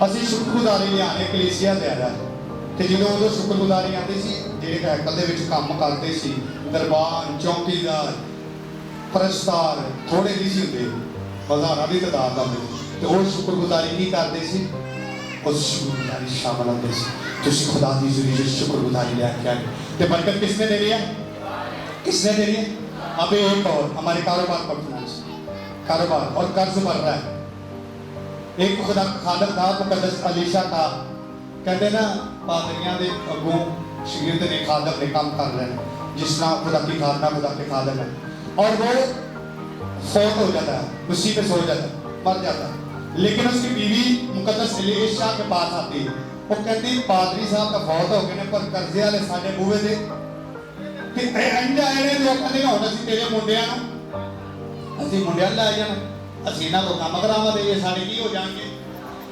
असी शुक्रगुजारी लियाने कलीसिया दे रहा है ते ਤੇ ਜਦੋਂ ਉਦੋਂ ਸ਼ੁਕਰਗੁਜ਼ਾਰੀ ਆਉਂਦੀ ਸੀ, ਜਿਹੜੇ ਹੈਕਲ ਦੇ ਵਿੱਚ ਕੰਮ ਕਰਦੇ ਸੀ, ਦਰਬਾਨ, ਚੌਕੀਦਾਰ, ਪ੍ਰਸਤਾਰ ਥੋੜੇ ਨਹੀਂ ਸੀ ਹੁੰਦੇ, ਹਜ਼ਾਰਾਂ ਦੀ ਤਾਦਾਦ ਹੁੰਦੀ, ਤੇ ਉਹ ਸ਼ੁਕਰਗੁਜ਼ਾਰੀ ਕੀ ਕਰਦੇ ਸੀ? ਉਸ ਸ਼ੁਕਰਗੁਜ਼ਾਰੀ ਸ਼ਾਮਲ ਹੁੰਦੇ ਸੀ। ਤੁਸੀਂ खुदा की जिंदगी शुक्रगुजारी लेके आए, तो बरकत किसने दे रही है? किसने दे रही है? अब एक और हमारे कारोबार पर फाइनेंस, कारोबार और कर्ज भर रहा है। एक खुदा खादम था, मुकद्दस अलीशा था, कहते ना पादरियां दे अगों शगीर्द ने खादम ने काम कर रहे हैं, जिस तरह खुदा की खादना खुदा के खादम है, और वो फौत हो जाता है, मुसीबत हो जाता है, मर जाता है। लेकिन उसकी बीवी मुकद्दस अलीशा के पास आती है, वो कहती पादरी साहब तो फौत हो गए ने, पर कर्जे वाले साडे बूहे दे ते इंजा आए लोग कहते हुण असीं तेरे मुंडियां नूं असीं मुंडियां लै जाना, असीं इन्हां कोल काम करावा देईए, साडे की हो जाणगे?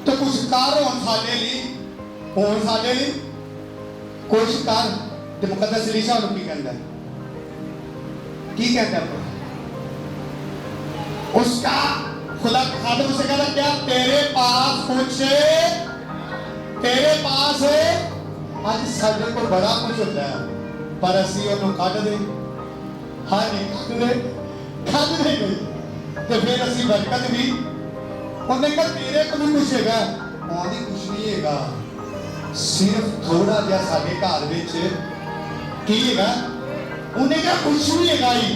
तो कुछ कर हुण साडे लई कुछ कर। ते मुकद्दस अलीशा नूं की कहंदा है? उसका खुदा खादम से कहता क्या तेरे पास कुछ, तेरे पास अज साडे को बड़ा कुछ होता है, पर असीं उहनूं कढ दे, हाँ जी कढ दे नहीं, तो फिर असीं बरकत भी, उन्हें कहा तेरे को भी कुछ हैगा, उहदी कुछ नहीं हैगा, सिर्फ थोड़ा जिहा साडे घर विच की हैगा, उन्हें कहा कुछ नहीं हैगा ही,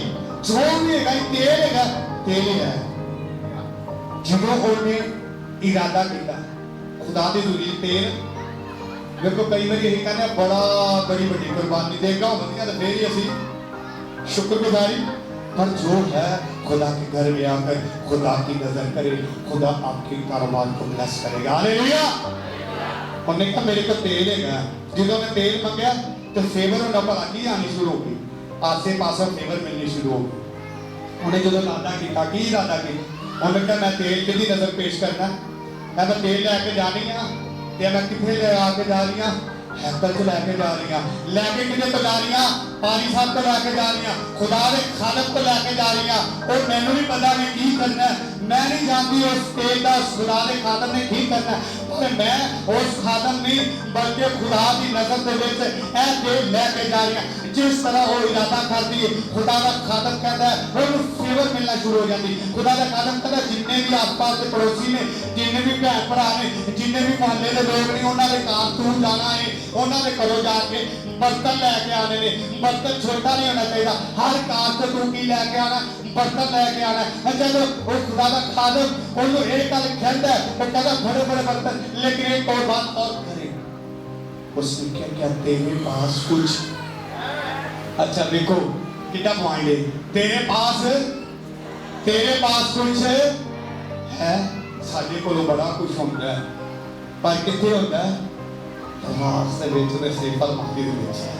जो भी हैगा तेल हैगा, तेल ही है। ਜਦੋਂ ਉਹਨੇ ਇਰਾਦਾ ਕੀਤਾ खुदा ਦੀ दूरी तेल, देखो कई बार यही कहने बड़ी ਵੱਡੀ कुर्बानी देगा ਵਧੀਆ, तो फिर ही असी शुक्रगुजारी, पर जो है खुदा के घर में आकर खुदा की नजर करे, खुदा आपके कारोबार को ब्लेस करेगा। हालेलुया। उन्हें कहा मेरे को तेल है, ਜਦੋਂ मैं तेल मंगया तो फेवर होना भला की आनी शुरू हो गई, आसे पासों फेवर मिलनी शुरू हो गई। उन्हें जो इरादा किया, की इरादा किया, उन्हें कहा मैं तेल की नजर पेश करना, मैं तेल लैके जानी हाँ, तो मैं कितने आके जा रही हाँ? हैकल को लैके जा रही हाँ, लैके कितने तो जा रही हाँ? पानी साहब को लैके जा रही हाँ, खुदा के खादम को लैके जा रही हाँ, और मैनू भी पता मैं की करना है, मैं नहीं जानती उस तेल का उस खुदा के खादम ने की करना है, पर मैं उस खादम नहीं बल्कि खुदा की नजर के विच ऐ तेल लैके जा रही हाँ। जिस तरह वो इरादा करती है, खुदा का खादम कहता है वो फेवर मिलना शुरू हो जाती है। खुदा का खादम कहता है जिन्ने भी आस पास के पड़ोसी ने, जिन्ने भी भैन भरा ने, जिन्ने भी मोहल्ले के लोग ने, उन्होंने काम तू जाना है, उन्होंने घरों जाके बर्तन लैके आने ने, बर्तन छोटा नहीं होना चाहिए, हर कार से तू की लैके आना, बर्तन लैके आना है। जब वो खुदा का खादम उन्होंने एक गल कहता है, वो कहता बड़े बड़े बर्तन, लेकिन एक और बात और करे, उसने क्या क्या तेरे पास कुछ, अच्छा देखो कितना पॉइंट है, तेरे पास कुछ है, साडे कोलों बड़ा कुछ होता है, पर कितने होता है? समाज से बेच में सेफल माफी दे बेच है,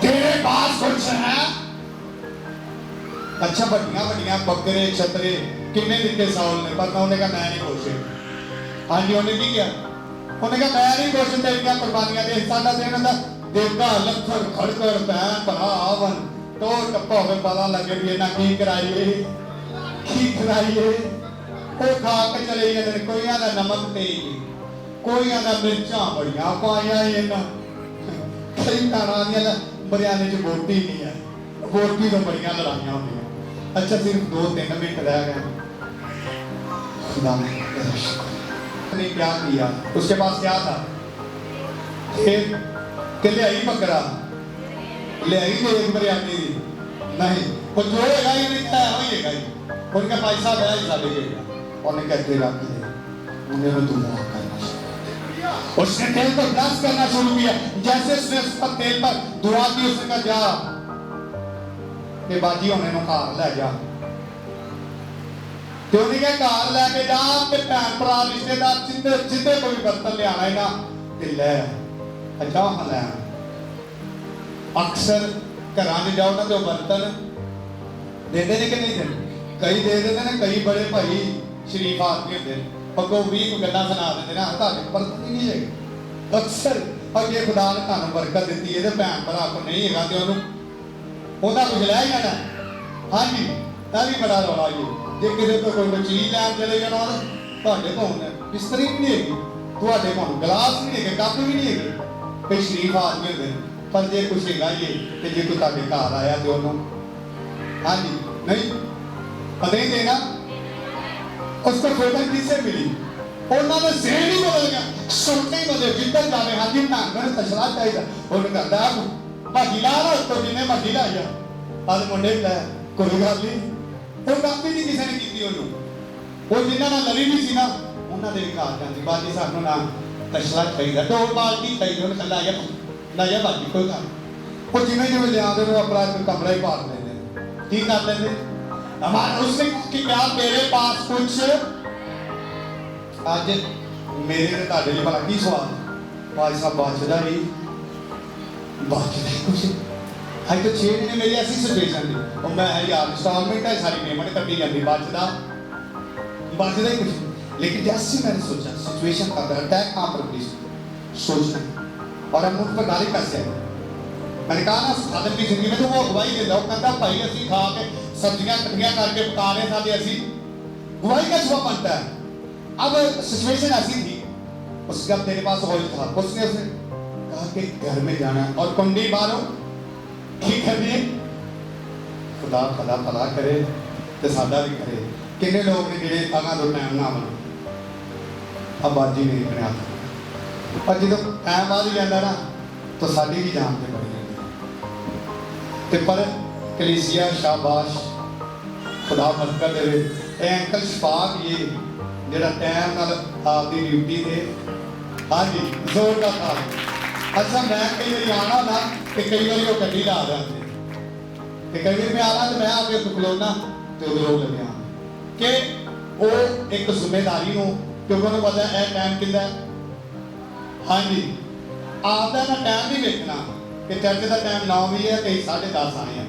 तेरे पास कुछ है। अच्छा बड़ियां बकरे छतरे किन्ने दिते साउल ने, पर उन्होंने कहा मैं नहीं कोशिश, हाँ जी उन्हें की किया, उन्हें कहा मैं नहीं कोशिश, तेरियां कुर्बानियां दे, साडा देन दा देगा लखर खड़कर भैन भरा आवन तो टप्पा हो पता लगे भी इन्हें की कराइए वो खा के चले जाते, कोई आदा नमक तेज, कोई आदा मिर्चा बड़िया पाया कई घरों बरियाने च बोटी नहीं है, बोटी तो बड़िया लड़ाइया होंगे। अच्छा सिर्फ 2-3 मिनट रह गए, खुदा ने क्या किया, उसके पास क्या था? लियाई बकरा, लियाई एक बरियानी दी नहीं, वो जो है उनका पैसा है साढ़े उन्हें कहते रख दे, उन्हें दुआ करना शुरू, उसने तेल को ब्लस करना शुरू किया, जैसे उसने उस पर तेल पर दुआ की, उसने कहा जा के बाजी होने नु घर ले जा, तो उन्हें क्या घर लैके जा के भैन भरा रिश्तेदार जिंदे कोई बर्तन लिया है ना ते ले अच्छा हाँ लै। अक्सर घर जाओ ना तो बर्तन देते ने कि नहीं देते, कई दे देते हैं, कई बड़े भाई शरीफ आदमी होते हैं, अगों भी गल्लां सुना देते हैं तुहाडे बर्तन ही नहीं है। अक्सर अगे खुदा ने तुहानूं बरकत दी है, भैन भरा को नहीं है तो उन्होंने कुछ लै जाना, हाँ जी यह भी बड़ा रौला जी, जे किसी को कोई चीज लैन चले जाना तुहाडे कोल बिस्तरी भी नहीं हैगी, तुहाडे कोल गिलास भी नहीं है, कप भी नहीं है, कई शरीफ आदमी होंगे, पर जे कुछ है ये कि जे कोई तुहाडे घर आया तो उन्होंने हाँ जी नहीं नहीं देना, उसको फ्रीडम किससे मिली? उन्होंने ज़हन ही बदल गया, सोचने ही बदल, जिधर जावे हाँ जी मैंने तशला चाहिए उन्होंने कहता है भागी ला रहा उसको जिन्हें भागी ला गया आज मुंडे ला कोई गल नहीं, वो गल भी नहीं किसी ने की उन्होंने, वो जिन्होंने लड़ी भी सी ना उन्होंने घर जाती बाजी सानू ना तशला चाहिए दो बाल्टी चाहिए उन्हें कला लाया बाजी कोई गल वो जिन्हें जिन्हें लिया अपना कमरा ही पार लेंगे की कर लेंगे हमारा उसने कि क्या तेरे पास कुछ आज मेरे ने ताड़े लिए भला की सवाल भाई साहब बचदा ही कुछ अज तो 6 महीने मेरी ऐसी सिचुएशन थी और मैं यार इंस्टॉलमेंट है सारी पेमेंट कटी जाती बचदा ही कुछ, लेकिन जैसे मैंने सोचा सिचुएशन का अटैक कहाँ पर प्लीज सोचना और हम उन पर गाली कैसे आए। मैंने कहा ना साधन की जिंदगी में तो वो अगवाई देता वो कहता भाई असी खा के सब्जियां कटियां करके पका रहे साथ असी गवाही का सुबह बनता है। अब सिचुएशन ऐसी थी उसके अब तेरे पास ऑयल था उसने कहा कि घर में जाना और कुंडी मारो की करनी खुदा भला भला करे तो सादा भी करे किन्ने लोग ने जिहड़े अगां तो टाइम ना बना अब बाजी नहीं बना और जो टाइम बाद ही जाता ना तो साड़ी भी जान से बढ़ जाती पर कलीसिया शाबाश खुदा बरकत दे ए अंकल शफाक ये जेड़ा टाइम नाल आपकी ड्यूटी दे हाँ जी जोर का था। अच्छा मैं कई बार आना ना कि कई बार वो गड्डी ला जाते कई बार मैं आना तो मैं आके खलोना तो उधर लग्या कि वो एक जिम्मेदारी हो क्योंकि उन्होंने पता है टाइम कितना हाँ जी आपका ना टाइम नहीं देखना कि चर्च का टाइम 9 भी है कई 10:30 आए हैं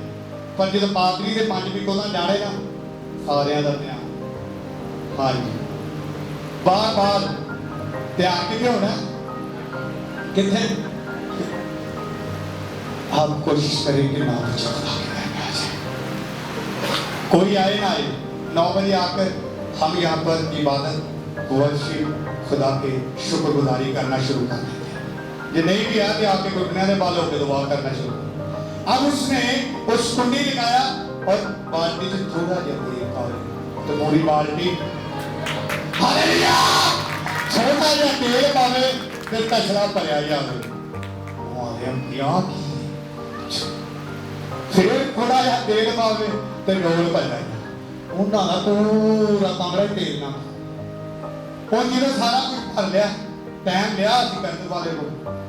पर जो पादरी के 5 मिनट उन्होंने जाने ना सारे का ध्यान हाँ जी बार बार ध्यान कितने होना कितने आप कोशिश करें कि 9 बजे कोई आए ना आए 9 बजे आकर हम यहाँ पर इबादत वर्शिप खुदा के शुक्रगुजारी करना शुरू कर देते हैं। ये नहीं भी आते आपके घुटने में बालों के दुआ करना शुरू अब उसने उस कुंडी लगाया और बाल्टी से थोड़ा जब तो पूरी बाल्टी हालेलुया छोटा या तेल पावे फिर तशला भरिया जावे हम क्या फिर थोड़ा या तेल पावे तो डोल भरिया उन्होंने पूरा कमरा तेल ना और जो सारा कुछ भर लिया टाइम लिया करने वाले को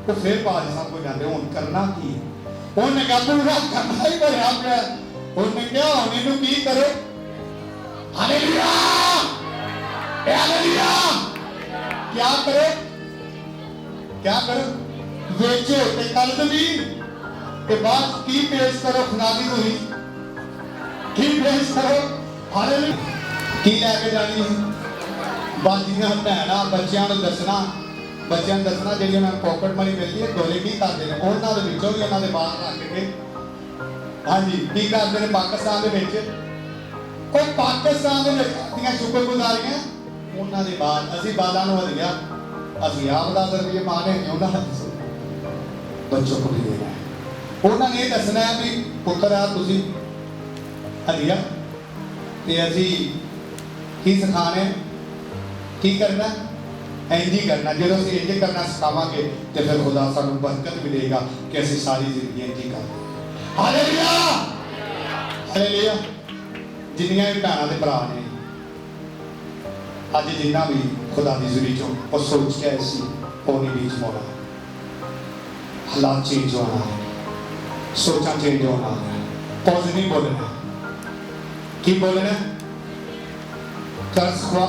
तो फिर बाज साहब को जाते हूँ करना की उन्हें कहा पूरा करना ही भरिया गया उन्हें क्या होने की करो हालेलुया हालेलुया क्या करो बेचो ते कल्ब भी ते बाद की पेश करो खुदा दी हुई की पेश करो हालेलुया की लेके जानी है बाजियां भैणां बच्चों को दसना जी उन्हें पॉकेट मनी मिलती है डोले की करते हैं उन्होंने भी उन्होंने बाहर रख के हाँ जी की करते हैं पाकिस्तान के पाकिस्तान के शुक्रगुजारियां उन्होंने बाद असी बालों को हलिया अभी आप 10 रुपये माने उन्होंने बच्चों को भी देना है उन्होंने ये दसना है भी पुत्र आ तुसी हलिया ते असी की सिखाने की करना इंज ही करना जो असीं इंज करना सिखावांगे तो फिर खुदा सानू बरकत मिलेगा कि असीं सारी जिंदगी इंज ही करें हालेलुया हालेलुया जिन्नियां भी भैणां ते भरा ने अज जिन्ना भी खुदा की जुड़ी चो और सोच के ऐसी होनी बीच मोड़ा हालात चेंज होना है सोचा चेंज होना है पॉजिटिव बोलना की बोलना कर्ज हुआ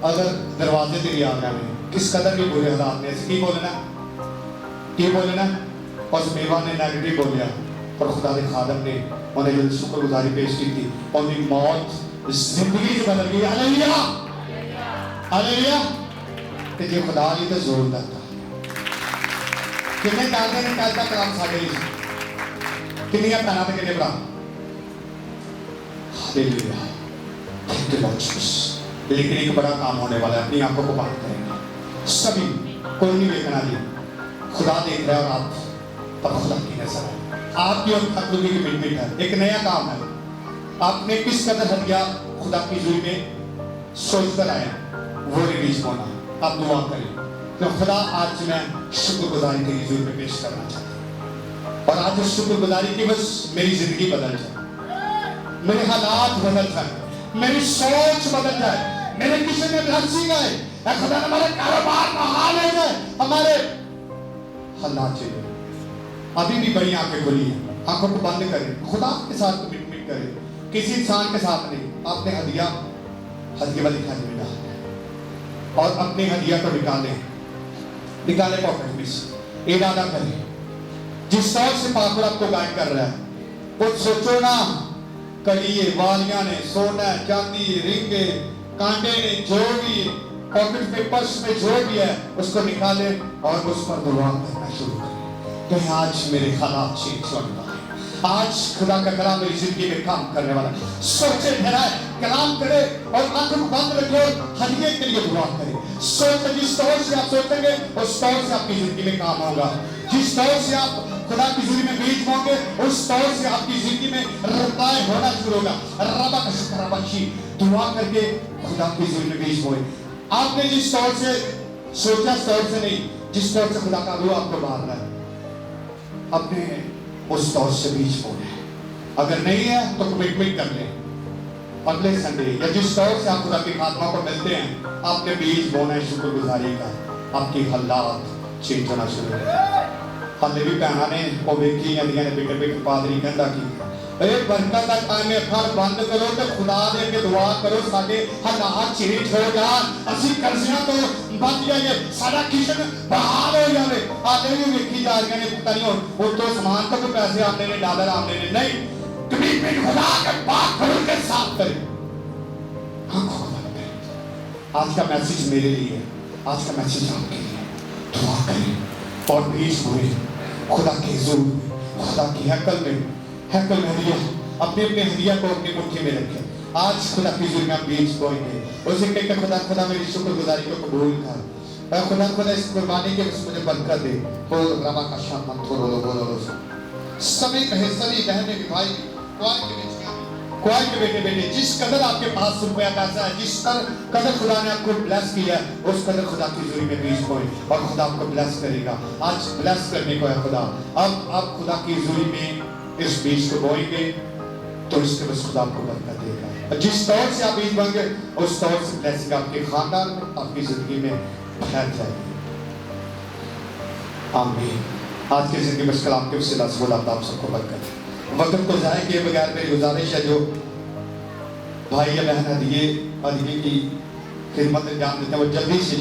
अगर दरवाजे से भी आ गए किस कदर भी बुरे हालात में की बोलना उस बेवा ने नेगेटिव बोलिया पर खुदा के खादम ने उन्हें जो शुक्रगुजारी पेश की थी उनकी मौत जिंदगी से बदल गई हालेलुया हालेलुया ते जे खुदा ही तो जोर देता कितने जानते हैं कल तक काम साढ़े कितनियां भैणां ते कितने भरा hallelujah thank you Lord Jesus लेकिन एक बड़ा काम होने वाला है अपनी आंखों को बंद करेंगे सभी कोई नहीं देखना जी खुदा देख रहा है और आप तब खुदा की नजर है, आपकी और खतरों की कमिटमेंट है, एक नया काम है। आपने किस कदर हदिया खुदा की हुजूरी में सोच कर आए, वो रिलीज होना। आप दुआ करें तो खुदा आज मैं शुक्रगुजारी तेरी हुजूरी में पेश करना चाहता हूँ, और आज उस शुक्रगुजारी की बस मेरी जिंदगी बदल जाए, मेरे हालात बदल जाए, मेरी सोच बदल जाए, मेरे किसी में ब्लेसिंग आए, खुदा हमारे कारोबार बहाल हो जाए, हमारे हालात चाहिए। अभी भी बड़ी आंखें खुली हैं, आंखों को बंद करें, खुदा के साथ कमिटमेंट करें, किसी इंसान के साथ नहीं। आपने हदिया वाली खाने में डाल और अपने हदिया को निकाले पॉकेट में से, इरादा करें जिस तौर से पाकुर आपको गाइड कर रहा है, कुछ सोचो ना, कड़िए वालियां ने, सोना चांदी रिंगे कांटे ने, जो भी पॉकेट में पर्स में जो भी है उसको निकाले और उस पर दुआ करना शुरू करें कि आज मेरे हालात चेंज होने वाले हैं, आज खुदा का कलाम मेरी जिंदगी में काम करने वाला है। सोचे ठहराए, कलाम करे और आंखों बंद रखे और हदिये के लिए दुआ करे। सोच जिस तौर से आप सोचेंगे उस तौर से आपकी जिंदगी में काम होगा, जिस तौर से आप खुदा की जिंदगी में बीज बोंगे उस तौर से आपकी जिंदगी में रिप्लाई होना शुरू होगा। रबा का शुक्र रबाशी दुआ करके खुदा की जिंदगी में बीज बोए। आपने जिस तौर से सोचा उस तौर से नहीं, जिस तौर से खुदा का रूह आपको मार रहा है, अपने उस तौर से बीज बोए। अगर नहीं है तो कमिटमेंट कर लें, अगले संडे या जिस तौर से आप खुदा की आत्मा को मिलते हैं आपने बीज बोना है शुक्रगुजारी का, आपकी हालात चेंज होना शुरू हो गए। हाले भी भैन ने वो वेखी जांदियां ने, बेटे बेटे पादरी कहता कि बरकत का टाइम अखां बंद करो तो खुदा दे के दुआ करो साडे हालात चेंज हो जाण, असीं कर्ज़ियां तो बच जाइए, साडा किचन बहाल हो जाए। हाले भी वेखी जा रही ने, पता नहीं हो तो समान तो पैसे आते ने, डॉलर आते ने, नहीं कमिटमेंट खुदा के पाक करो के साथ करें। आज का मैसेज मेरे लिए है, आज का मैसेज आपके लिए, दुआ करें और बीज बोए खुदा के हुजूर में, खुदा की हैकल में हदिया, अपने हदिया को अपनी मुट्ठी में रखें। आज खुदा की हुजूर में आप बीज बोएंगे, उसे कहकर खुदा मेरी शुक्रगुजारी को कबूल कर, खुदा इस कुर्बानी के मुझे बरकत दे। बोल रबा का शाम मत बोलो सभी कहे, सभी बहने भी भाई कोई के बेटे जिस कदर आपके पास रुपया पैसा है, जिस कदर खुदा ने आपको ब्लेस किया है, उस कदर खुदा की हुजूरी में बीज बोए और खुदा आपको ब्लेस करेगा। आज ब्लेस करने को है खुदा। अब आप खुदा की हुजूरी में इस बीज को बोएंगे तो इसके बस खुदा आपको बरकत देगा। जिस तौर से आप बीज बोएंगे उस तौर से ब्लेसिंग आपके खानदान में, आपकी जिंदगी में फैल जाएगी। आमीन। आज की जिंदगी बस कलाम के वसीला से खुदा आप सबको बरकत दे। वक्त को जाए किए बगैर मेरी गुजारिश है, जो भाई या बहन हदिये की खिदमत अंजाम देते हैं वो जल्दी से